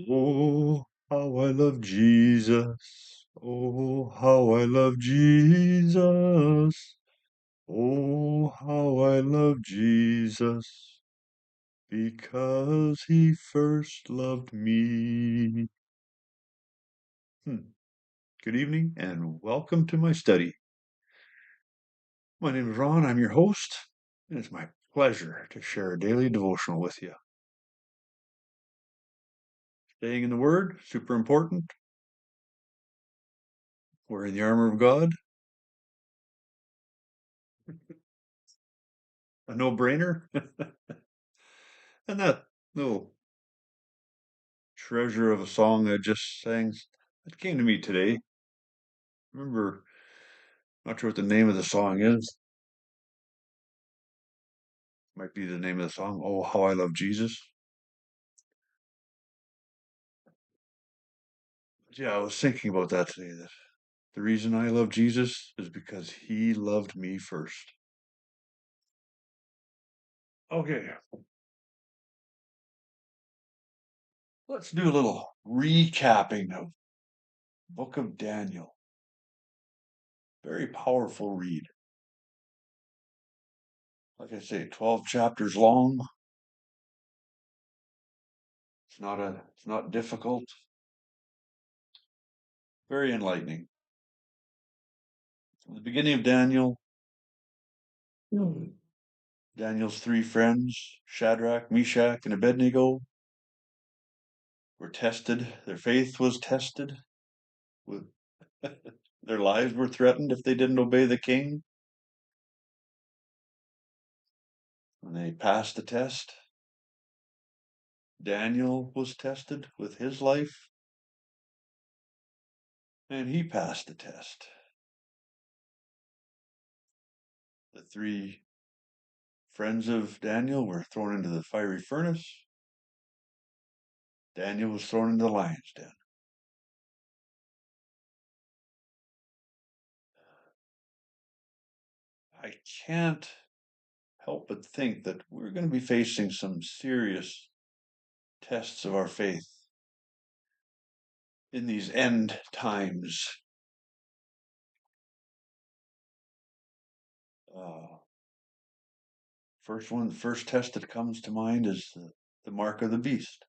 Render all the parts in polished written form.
Oh, how I love Jesus. Oh, how I love Jesus. Oh, how I love Jesus because he first loved me. Good evening and welcome to my study. My name is Ron. I'm your host, and it's my pleasure to share a daily devotional with you. Staying in the Word, super important. Wearing the armor of God, a no-brainer. And that little treasure of a song I just sang that came to me today. Remember, not sure what the name of the song is. Might be the name of the song. Oh, how I love Jesus. But yeah, I was thinking about that today. That the reason I love Jesus is because he loved me first. Okay, let's do a little recapping of Book of Daniel. Very powerful read. Like I say, 12 chapters long. It's not difficult. Very enlightening. From the beginning of Daniel, Daniel's three friends, Shadrach, Meshach, and Abednego, were tested. Their faith was tested. With their lives were threatened if they didn't obey the king. When they passed the test, Daniel was tested with his life, and he passed the test. The three friends of Daniel were thrown into the fiery furnace. Daniel was thrown into the lion's den. I can't help but think that we're going to be facing some serious tests of our faith in these end times. Uh, first test that comes to mind is the mark of the beast.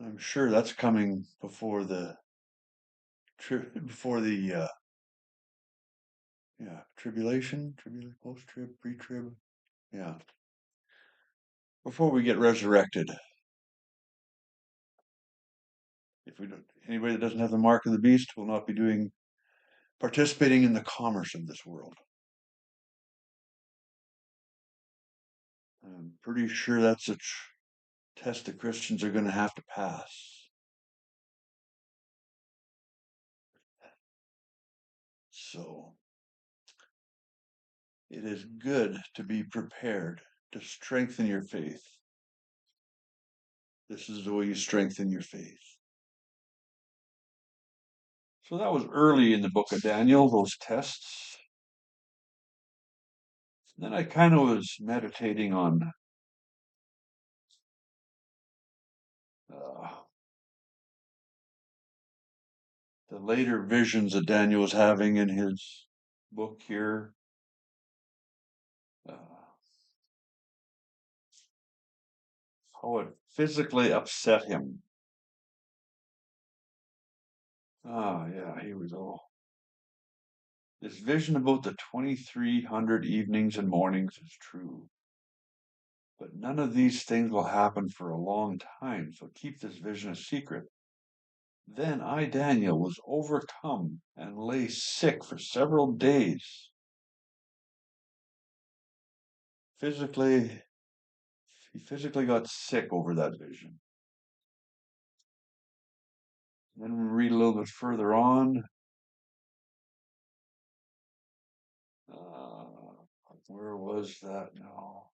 I'm sure that's coming before the tribulation, post trib, pre trib, yeah, before we get resurrected. If we don't, anybody that doesn't have the mark of the beast will not be participating in the commerce of this world. I'm pretty sure that's a test that Christians are going to have to pass. So it is good to be prepared to strengthen your faith. This is the way you strengthen your faith. So that was early in the book of Daniel, those tests. And then I kind of was meditating on uh, the later visions that Daniel was having in his book here. Uh, how it physically upset him. Ah, yeah, here we go. This vision about the 2,300 evenings and mornings is true. But none of these things will happen for a long time, so keep this vision a secret. Then I, Daniel, was overcome and lay sick for several days. Physically, he physically got sick over that vision. Then we read a little bit further on. Where was that now?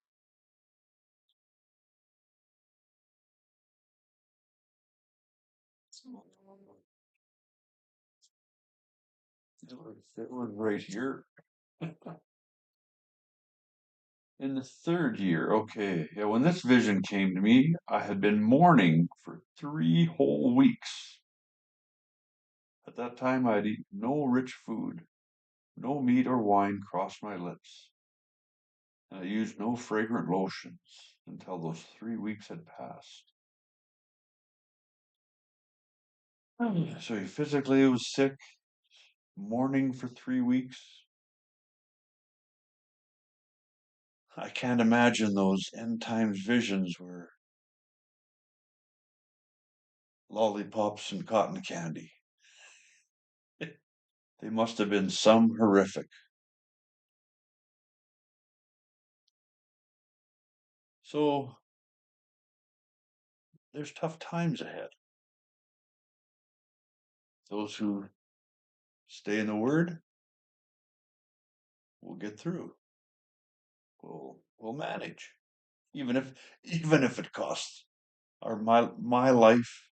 It was right here. In the third year, okay, yeah, when this vision came to me, I had been mourning for 3 whole weeks. At that time, I had eaten no rich food, no meat or wine crossed my lips, and I used no fragrant lotions until those 3 weeks had passed. So he physically was sick, mourning for 3 weeks. I can't imagine those end times visions where lollipops and cotton candy. They must have been some horrific. So there's tough times ahead. Those who stay in the Word will get through. We'll manage, even if it costs my life.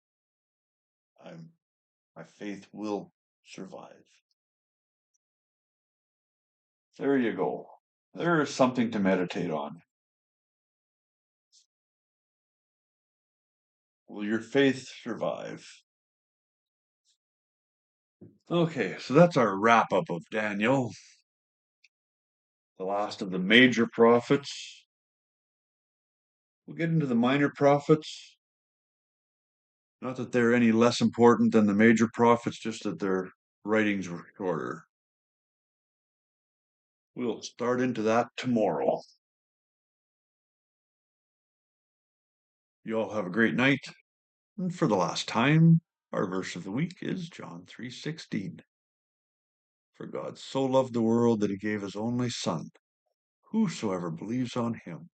I'm my faith will survive. There you go. There is something to meditate on. Will your faith survive? Okay, so that's our wrap up of Daniel, the last of the major prophets. We'll get into the minor prophets. Not that they're any less important than the major prophets, just that their writings were shorter. We'll start into that tomorrow. You all have a great night. And for the last time, our verse of the week is John 3:16. For God so loved the world that he gave his only Son. Whosoever believes on him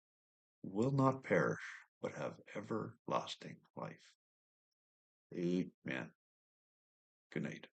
will not perish, but have everlasting life. Amen. Good night.